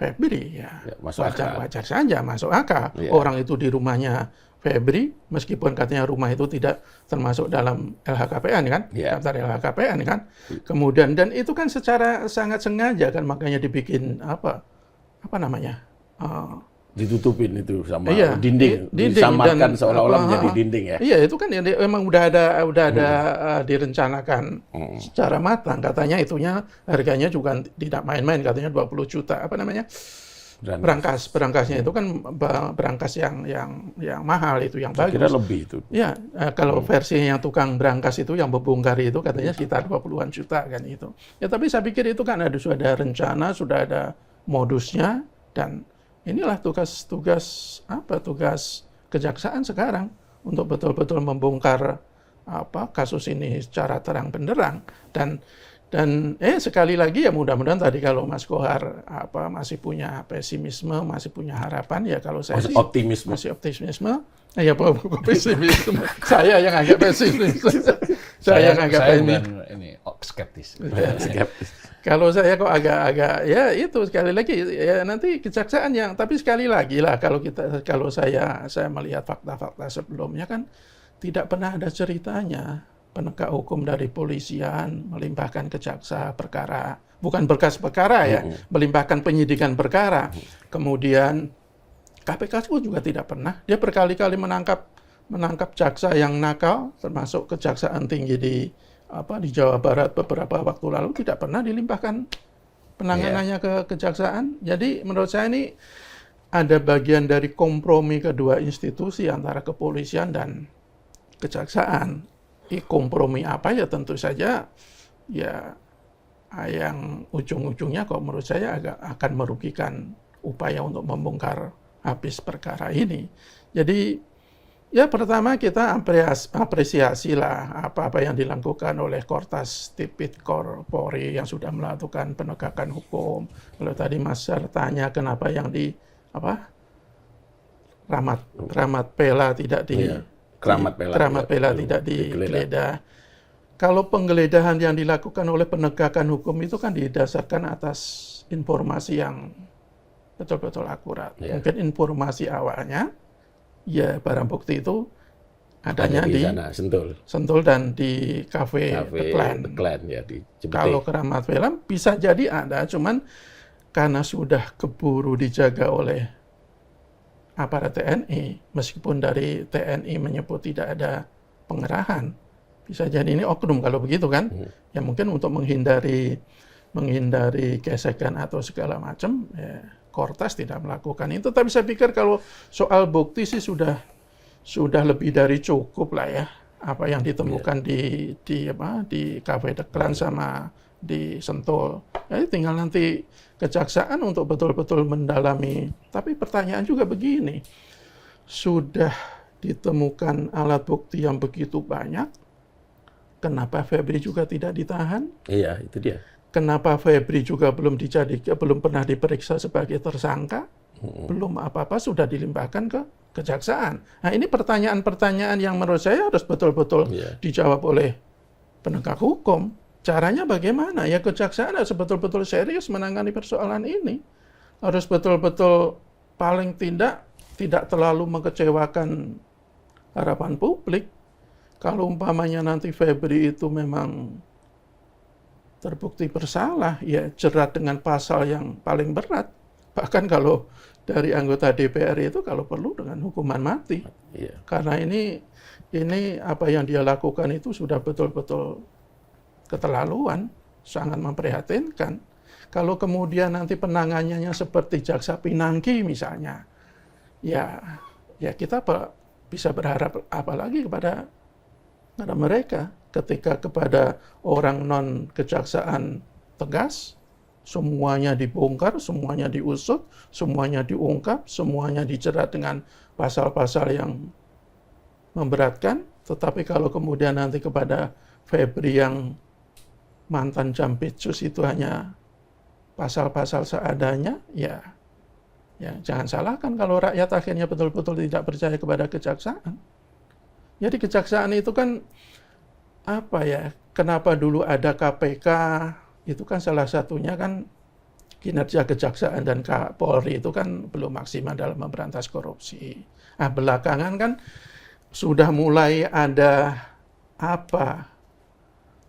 Febri, ya wajar saja, masuk akal. Orang itu di rumahnya Febri, meskipun katanya rumah itu tidak termasuk dalam LHKPN kan, daftar LHKPN kan. Kemudian dan itu kan secara sangat sengaja kan, makanya dibikin apa namanya? Ditutupin itu sama dinding disamarkan seolah-olah menjadi dinding ya. Iya, itu kan memang udah ada direncanakan secara matang. Katanya itunya harganya juga tidak main-main, katanya 20 juta. Berangkasnya itu kan berangkas yang mahal itu, yang bagus. Kira lebih itu. Ya, kalau versi yang tukang berangkas itu yang membongkar itu katanya sekitar 20-an juta kan itu. Ya, tapi saya pikir itu kan sudah ada rencana, sudah ada modusnya, dan inilah tugas kejaksaan sekarang untuk betul-betul membongkar kasus ini secara terang benderang. Dan sekali lagi ya mudah-mudahan tadi kalau Mas Kohar masih punya pesimisme, masih punya harapan, ya kalau saya masih optimisme. Masih optimisme. Ya pesimisme. Saya yang agak pesimis. saya yang agak pesimis. Ini skeptis. Kalau saya kok agak ya itu sekali lagi ya nanti kejaksaan yang, tapi sekali lagi lah kalau saya melihat fakta-fakta sebelumnya kan tidak pernah ada ceritanya penegak hukum dari polisian melimpahkan ke jaksa perkara, bukan berkas perkara ya, melimpahkan penyidikan perkara. Kemudian KPK juga tidak pernah, dia berkali-kali menangkap jaksa yang nakal, termasuk Kejaksaan Tinggi di Jawa Barat beberapa waktu lalu, tidak pernah dilimpahkan penanganannya ke kejaksaan. Jadi menurut saya ini ada bagian dari kompromi kedua institusi antara kepolisian dan kejaksaan. Kompromi apa ya tentu saja ya yang ujung-ujungnya kok menurut saya akan merugikan upaya untuk membongkar habis perkara ini. Jadi ya pertama kita apresiasi lah apa yang dilakukan oleh Kortas Tipikor Polri yang sudah melakukan penegakan hukum. Kalau tadi Mas Sar tanya kenapa yang di Keramat Pela tidak Keramat Pela tidak digeledah. Kalau penggeledahan yang dilakukan oleh penegakan hukum itu kan didasarkan atas informasi yang betul-betul akurat. Mungkin informasi awalnya ya barang bukti itu adanya di di sana Sentul. Sentul dan di Cafe The Clan. The Clan ya di Cipete. Kalau Keramat Film bisa jadi ada, cuman karena sudah keburu dijaga oleh aparat TNI, meskipun dari TNI menyebut tidak ada pengerahan, bisa jadi ini oknum kalau begitu kan, ya mungkin untuk menghindari gesekan atau segala macam, ya, Kortas tidak melakukan itu. Tapi saya pikir kalau soal bukti sih sudah lebih dari cukup lah ya, apa yang ditemukan di Cafe The Clan sama di Sentul. Jadi tinggal nanti kejaksaan untuk betul-betul mendalami. Tapi pertanyaan juga begini, sudah ditemukan alat bukti yang begitu banyak, kenapa Febri juga tidak ditahan? Iya, itu dia. Kenapa Febri juga belum pernah diperiksa sebagai tersangka? Belum apa-apa sudah dilimpahkan ke kejaksaan. Nah, ini pertanyaan-pertanyaan yang menurut saya harus betul-betul dijawab oleh penegak hukum. Caranya bagaimana? Ya kejaksaan harus betul-betul serius menangani persoalan ini. Harus betul-betul paling tidak terlalu mengecewakan harapan publik. Kalau umpamanya nanti Febri itu memang terbukti bersalah, ya jerat dengan pasal yang paling berat. Bahkan kalau dari anggota DPR itu kalau perlu dengan hukuman mati. Karena ini apa yang dia lakukan itu sudah betul-betul keterlaluan, sangat memprihatinkan. Kalau kemudian nanti penanganannya seperti Jaksa Pinangki misalnya, ya kita bisa berharap apalagi kepada mereka ketika kepada orang non kejaksaan tegas, semuanya dibongkar, semuanya diusut, semuanya diungkap, semuanya dijerat dengan pasal-pasal yang memberatkan. Tetapi kalau kemudian nanti kepada Febri yang mantan Jampitsus itu hanya pasal-pasal seadanya, ya jangan salahkan kalau rakyat akhirnya betul-betul tidak percaya kepada kejaksaan. Jadi kejaksaan itu kan kenapa dulu ada KPK, itu kan salah satunya kan kinerja kejaksaan dan Polri itu kan belum maksimal dalam memberantas korupsi. Nah, belakangan kan sudah mulai ada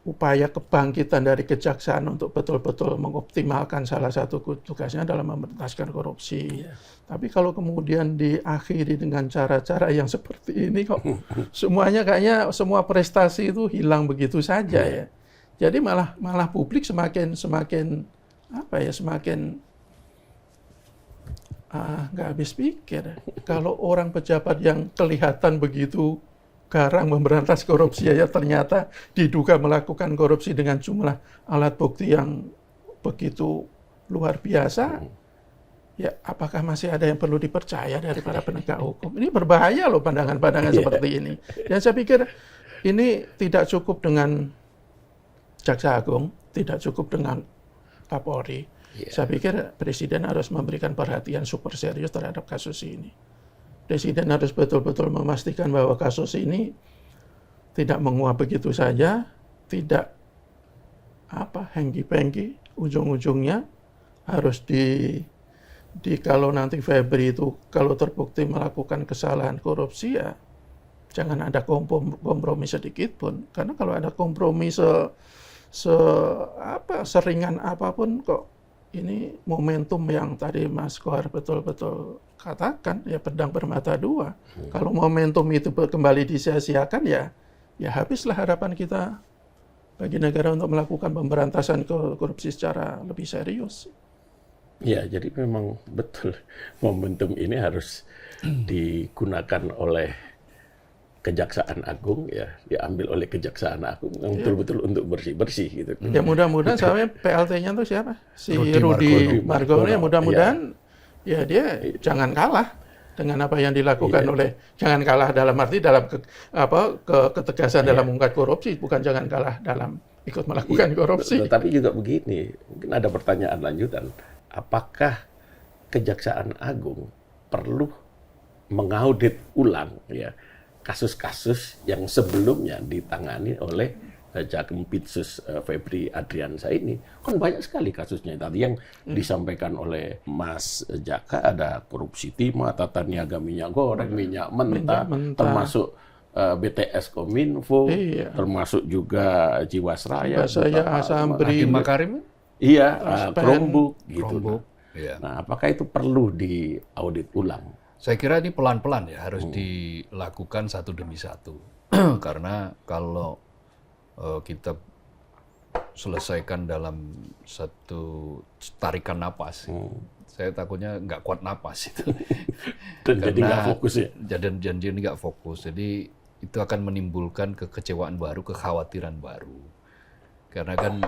upaya kebangkitan dari kejaksaan untuk betul-betul mengoptimalkan salah satu tugasnya dalam memberantaskan korupsi. Tapi kalau kemudian diakhiri dengan cara-cara yang seperti ini kok semuanya kayaknya semua prestasi itu hilang begitu saja ya. Jadi malah publik semakin nggak habis pikir. Kalau orang pejabat yang kelihatan begitu garang memberantas korupsi ya ternyata diduga melakukan korupsi dengan jumlah alat bukti yang begitu luar biasa, ya apakah masih ada yang perlu dipercaya dari para penegak hukum? Ini berbahaya loh pandangan-pandangan seperti ini. Dan saya pikir ini tidak cukup dengan Jaksa Agung, tidak cukup dengan Kapolri. Saya pikir Presiden harus memberikan perhatian super serius terhadap kasus ini. Presiden harus betul-betul memastikan bahwa kasus ini tidak menguap begitu saja, tidak hengki-pengki, ujung-ujungnya harus kalau nanti Febri itu kalau terbukti melakukan kesalahan korupsi ya jangan ada kompromi sedikit pun, karena kalau ada kompromi seringan apapun kok ini momentum yang tadi Mas Kohar betul-betul katakan, ya pedang bermata dua. Kalau momentum itu kembali disia-siakan, ya habislah harapan kita bagi negara untuk melakukan pemberantasan korupsi secara lebih serius. Ya, jadi memang betul momentum ini harus digunakan oleh Kejaksaan Agung, ya diambil oleh Kejaksaan Agung yang betul-betul untuk bersih-bersih gitu. Ya mudah-mudahan sampai PLT-nya tuh siapa? Si Rudy Margono. Ya mudah-mudahan ya dia jangan kalah dengan apa yang dilakukan oleh, jangan kalah dalam arti dalam ketegasan dalam mengungkap korupsi, bukan jangan kalah dalam ikut melakukan korupsi. Tapi juga begini, mungkin ada pertanyaan lanjutan. Apakah Kejaksaan Agung perlu mengaudit ulang ya kasus-kasus yang sebelumnya ditangani oleh Jampitsus Febri Adriansyah ini? Kan banyak sekali kasusnya. Tadi yang disampaikan oleh Mas Jaka, ada korupsi timah, tata niaga minyak goreng, minyak mentah, termasuk BTS Kominfo, Iya. termasuk juga Jiwasraya, Jiwasraya, beberapa Asambri, Hakim Makarim, iya, Taspen, Chromebook gitu. Chromebook. Iya. Nah, apakah itu perlu diaudit ulang? Saya kira ini pelan-pelan ya harus dilakukan satu demi satu. Karena kalau kita selesaikan dalam satu tarikan napas, saya takutnya nggak kuat napas itu. Dan jadi nggak fokus ya? Dan janji ini nggak fokus. Jadi itu akan menimbulkan kekecewaan baru, kekhawatiran baru. Karena kan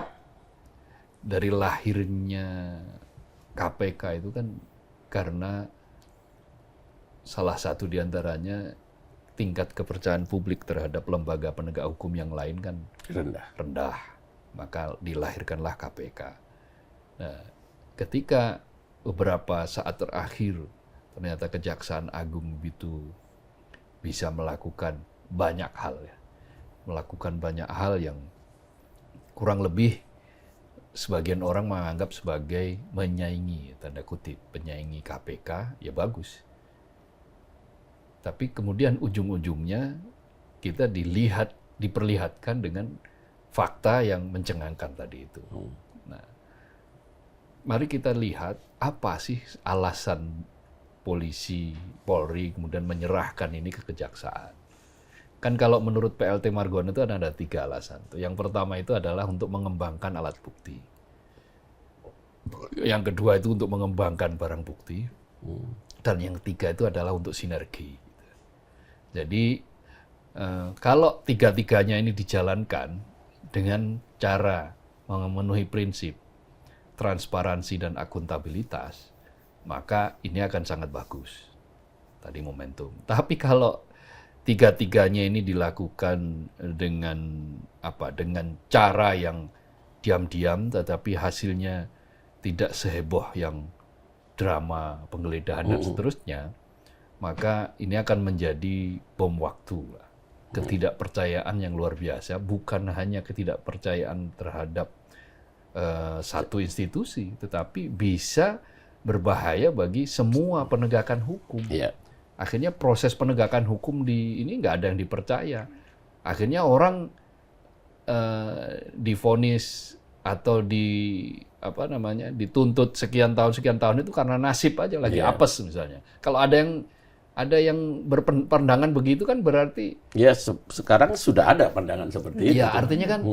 dari lahirnya KPK itu kan karena salah satu diantaranya tingkat kepercayaan publik terhadap lembaga penegak hukum yang lain kan rendah. Maka dilahirkanlah KPK. Nah, ketika beberapa saat terakhir ternyata Kejaksaan Agung itu bisa melakukan banyak hal ya. Melakukan banyak hal yang kurang lebih sebagian orang menganggap sebagai menyaingi, tanda kutip, menyaingi KPK, ya bagus. Tapi kemudian ujung-ujungnya kita diperlihatkan dengan fakta yang mencengangkan tadi itu. Nah, mari kita lihat apa sih alasan Polri kemudian menyerahkan ini ke kejaksaan. Kan kalau menurut PLT Margono itu ada 3 alasan. Yang pertama itu adalah untuk mengembangkan alat bukti. Yang kedua itu untuk mengembangkan barang bukti. Dan yang ketiga itu adalah untuk sinergi. Jadi kalau tiga-tiganya ini dijalankan dengan cara memenuhi prinsip transparansi dan akuntabilitas, maka ini akan sangat bagus. Tadi momentum. Tapi kalau tiga-tiganya ini dilakukan dengan cara yang diam-diam, tetapi hasilnya tidak seheboh yang drama penggeledahan dan seterusnya, maka ini akan menjadi bom waktu. Ketidakpercayaan yang luar biasa, bukan hanya ketidakpercayaan terhadap satu institusi, tetapi bisa berbahaya bagi semua penegakan hukum. Iya. Akhirnya proses penegakan hukum ini nggak ada yang dipercaya. Akhirnya orang divonis atau dituntut sekian tahun itu karena nasib aja lagi apes misalnya. Kalau ada yang berpandangan begitu kan berarti ya sekarang sudah ada pandangan seperti itu. Ya artinya kan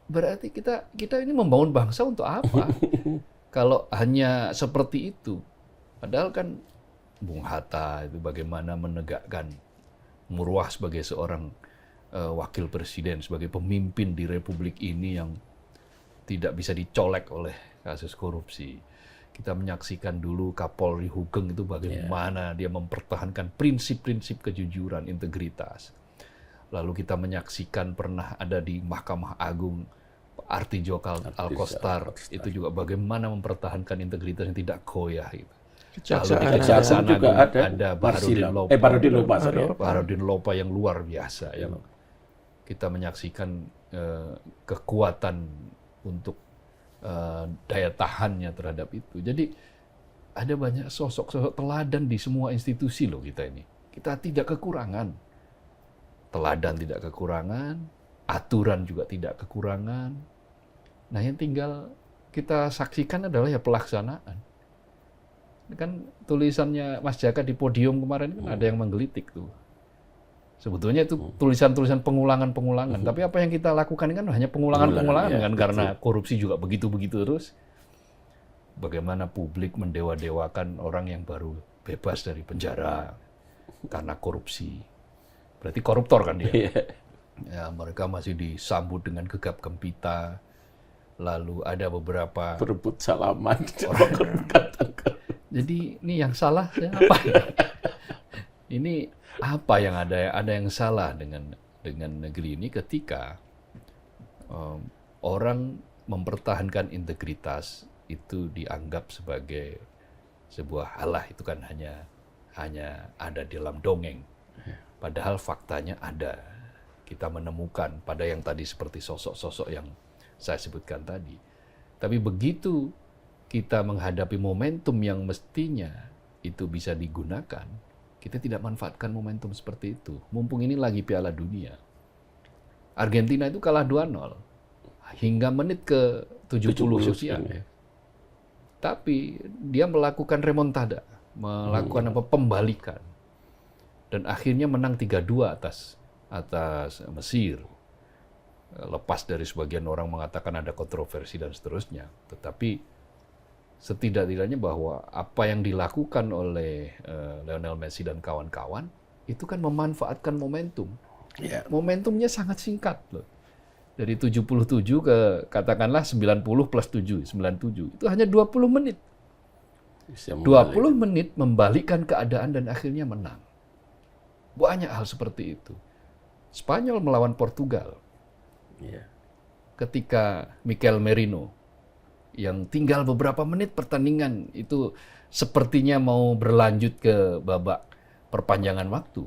berarti kita ini membangun bangsa untuk apa? Kalau hanya seperti itu. Padahal kan Bung Hatta itu bagaimana menegakkan Murwah sebagai seorang wakil presiden, sebagai pemimpin di republik ini yang tidak bisa dicolek oleh kasus korupsi. Kita menyaksikan dulu Kapolri Hugeng itu bagaimana dia mempertahankan prinsip-prinsip kejujuran, integritas. Lalu kita menyaksikan pernah ada di Mahkamah Agung Artijokal Alkostar itu juga bagaimana mempertahankan integritas yang tidak goyah itu. Kejaksaan juga ada Baharudin Lopa yang luar biasa yang kita menyaksikan kekuatan untuk daya tahannya terhadap itu. Jadi ada banyak sosok-sosok teladan di semua institusi loh kita ini. Kita tidak kekurangan. Teladan tidak kekurangan, aturan juga tidak kekurangan. Nah, yang tinggal kita saksikan adalah ya pelaksanaan. Kan tulisannya Mas Jaka di podium kemarin kan ada yang menggelitik tuh. Sebetulnya itu tulisan-tulisan pengulangan-pengulangan. Tapi apa yang kita lakukan kan hanya pengulangan-pengulangan kan karena korupsi juga begitu-begitu terus. Bagaimana publik mendewa-dewakan orang yang baru bebas dari penjara karena korupsi. Berarti koruptor kan dia. Ya, mereka masih disambut dengan gegap gempita. Lalu ada beberapa berebut salaman. Jadi ini yang salah apa? Ini apa yang ada yang salah dengan negeri ini ketika orang mempertahankan integritas itu dianggap sebagai sebuah halah, itu kan hanya ada di dalam dongeng. Padahal faktanya ada. Kita menemukan pada yang tadi seperti sosok-sosok yang saya sebutkan tadi. Tapi begitu kita menghadapi momentum yang mestinya itu bisa digunakan, kita tidak manfaatkan momentum seperti itu. Mumpung ini lagi Piala Dunia. Argentina itu kalah 2-0 hingga menit ke 70 sekian. ya. Tapi dia melakukan remontada, melakukan pembalikan. Dan akhirnya menang 3-2 atas Mesir. Lepas dari sebagian orang mengatakan ada kontroversi dan seterusnya. Tetapi setidak-tidaknya bahwa apa yang dilakukan oleh Lionel Messi dan kawan-kawan itu kan memanfaatkan momentum. Ya. Momentumnya sangat singkat loh. Dari 77 ke katakanlah 90 plus 7, 97. Itu hanya 20 menit. Bisa 20 menit membalikkan keadaan dan akhirnya menang. Banyak hal seperti itu. Spanyol melawan Portugal. Ya. Ketika Mikel Merino yang tinggal beberapa menit pertandingan itu sepertinya mau berlanjut ke babak perpanjangan waktu.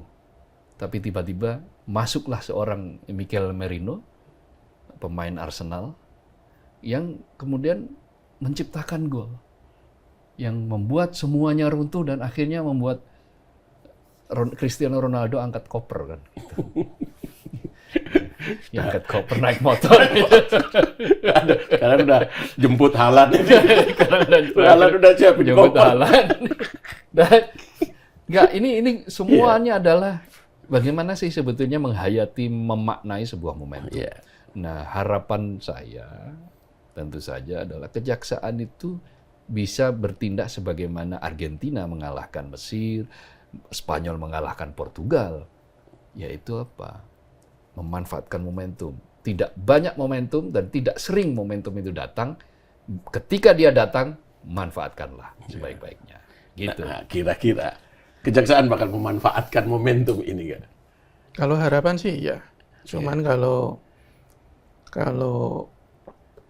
Tapi tiba-tiba masuklah seorang Mikel Merino, pemain Arsenal, yang kemudian menciptakan gol. Yang membuat semuanya runtuh dan akhirnya membuat Cristiano Ronaldo angkat koper kan. Gitu. Yang angkat koper naik motor. Karena udah jemput Haaland. Karena Haaland udah siapin jemput koper. Haaland. Dan enggak, ini semuanya adalah bagaimana sih sebetulnya menghayati, memaknai sebuah momentum. Iya. Nah, harapan saya tentu saja adalah kejaksaan itu bisa bertindak sebagaimana Argentina mengalahkan Mesir, Spanyol mengalahkan Portugal. Yaitu apa? Memanfaatkan momentum. Tidak banyak momentum dan tidak sering momentum itu datang. Ketika dia datang, manfaatkanlah sebaik-baiknya. Gitu. Nah, kira-kira kejaksaan bakal memanfaatkan momentum ini kan? Kalau harapan sih ya. Cuman kalau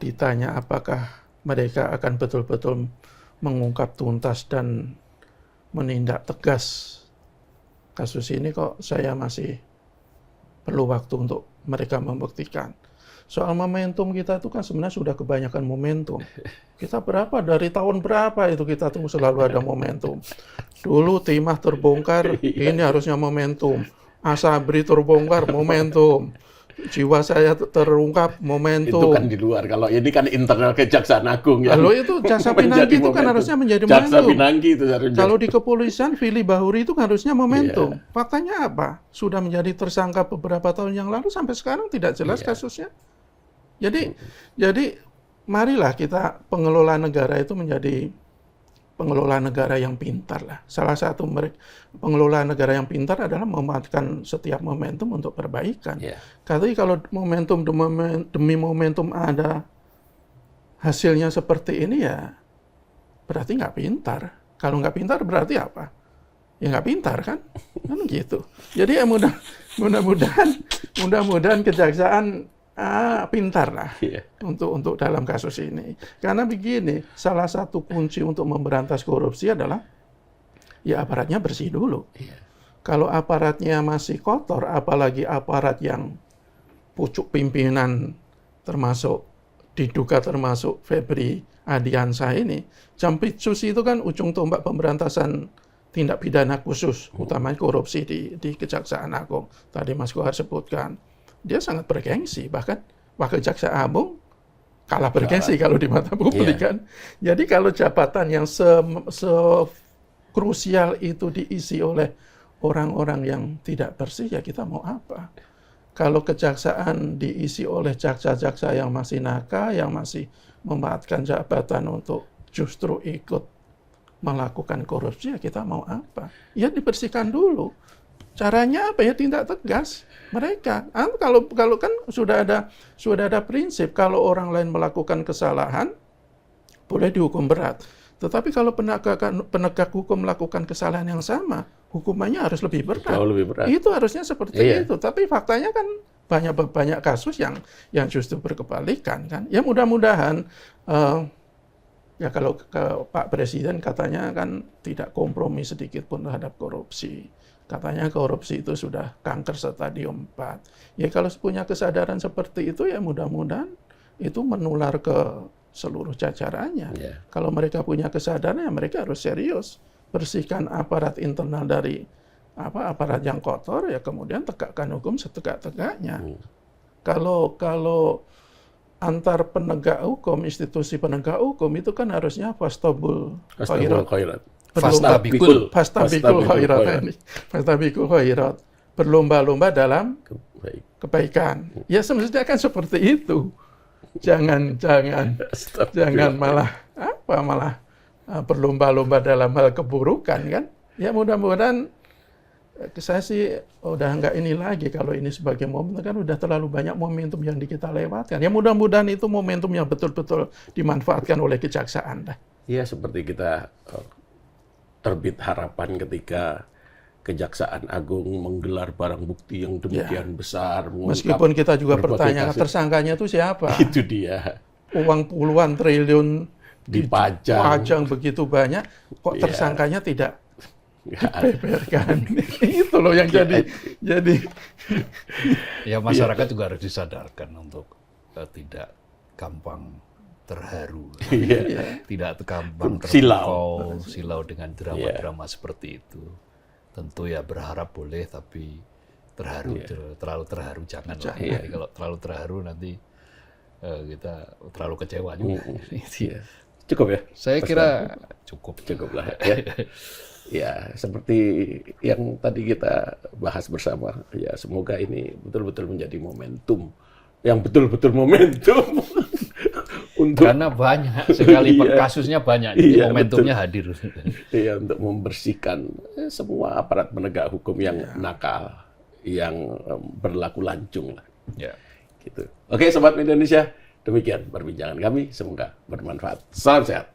ditanya apakah mereka akan betul-betul mengungkap tuntas dan menindak tegas kasus ini, kok saya masih perlu waktu untuk mereka membuktikan. Soal momentum kita itu kan sebenarnya sudah kebanyakan momentum. Kita dari tahun berapa itu kita tuh selalu ada momentum. Dulu Timah terbongkar, ini harusnya momentum. Asabri terbongkar, momentum. Jiwa saya terungkap, momentum. Itu kan di luar. Kalau ini kan internal Kejaksaan Agung ya. Lalu itu Jaksa Pinangki itu kan harusnya menjadi Jaksa momentum. Pinangki itu harusnya. Kalau di kepolisian, Firly Bahuri itu kan harusnya momentum. Faktanya apa? Sudah menjadi tersangka beberapa tahun yang lalu, sampai sekarang tidak jelas kasusnya. Jadi marilah kita pengelola negara itu menjadi pengelola negara yang pintar lah. Salah satu pengelola negara yang pintar adalah memanfaatkan setiap momentum untuk perbaikan. Tapi kalau momentum demi momentum ada hasilnya seperti ini, ya berarti nggak pintar. Kalau nggak pintar berarti apa? Ya nggak pintar kan? Kan gitu. Jadi ya mudah-mudahan kejaksaan pintar lah untuk dalam kasus ini. Karena begini, salah satu kunci untuk memberantas korupsi adalah ya aparatnya bersih dulu. Kalau aparatnya masih kotor, apalagi aparat yang pucuk pimpinan diduga termasuk Febri Adiansyah ini, Jampitsus itu kan ujung tombak pemberantasan tindak pidana khusus, utamanya korupsi di Kejaksaan Agung. Tadi Mas Kohar sebutkan. Dia sangat bergengsi, bahkan Wakil Jaksa Agung kalah bergengsi kalau di mata publik kan. Jadi kalau jabatan yang krusial itu diisi oleh orang-orang yang tidak bersih, ya kita mau apa? Kalau kejaksaan diisi oleh jaksa-jaksa yang masih nakal, yang masih memanfaatkan jabatan untuk justru ikut melakukan korupsi, ya kita mau apa? Ya dibersihkan dulu. Caranya apa ya? Tindak tegas mereka. Kalau kan sudah ada prinsip, kalau orang lain melakukan kesalahan boleh dihukum berat. Tetapi kalau penegak hukum melakukan kesalahan yang sama, hukumannya harus lebih berat. Jauh lebih berat. Itu harusnya seperti itu. Tapi faktanya kan banyak kasus yang justru berkebalikan kan. Ya mudah-mudahan ya kalau Pak Presiden katanya kan tidak kompromi sedikit pun terhadap korupsi. Katanya korupsi itu sudah kanker stadium 4. Ya kalau punya kesadaran seperti itu, ya mudah-mudahan itu menular ke seluruh jajarannya. Kalau mereka punya kesadaran, ya mereka harus serius. Bersihkan aparat internal dari aparat yang kotor, ya kemudian tegakkan hukum setegak-tegaknya. Kalau antar penegak hukum, institusi penegak hukum itu kan harusnya fastabul khairat. Fastabikul khairat. Berlomba-lomba dalam kebaikan. Ya semestinya kan seperti itu. Jangan malah berlomba-lomba dalam hal keburukan kan. Ya mudah-mudahan saya sih udah nggak ini lagi kalau ini sebagai momentum, kan udah terlalu banyak momentum yang kita lewatkan. Ya mudah-mudahan itu momentum yang betul-betul dimanfaatkan oleh kejaksaan. Iya, seperti kita terbit harapan ketika Kejaksaan Agung menggelar barang bukti yang demikian besar. Meskipun kita juga bertanya, tersangkanya itu siapa? Itu dia. Uang puluhan triliun dipajang begitu banyak, kok tersangkanya tidak dibeberkan. Itu loh yang jadi ya masyarakat juga harus disadarkan untuk tidak gampang terharu, tidak gampang silau dengan drama-drama seperti itu. Tentu ya berharap boleh, tapi terlalu terharu jangan. Jadi kalau terlalu terharu nanti kita terlalu kecewa juga. Cukup ya? Saya kira cukup lah ya. Ya, seperti yang tadi kita bahas bersama, ya semoga ini betul-betul menjadi momentum, yang betul-betul momentum. Karena banyak sekali kasusnya banyak, jadi momentumnya hadir. Iya, untuk membersihkan semua aparat penegak hukum yang nakal, yang berlaku lancung lah. Gitu. Oke, Sobat Indonesia, demikian perbincangan kami, semoga bermanfaat. Salam sehat.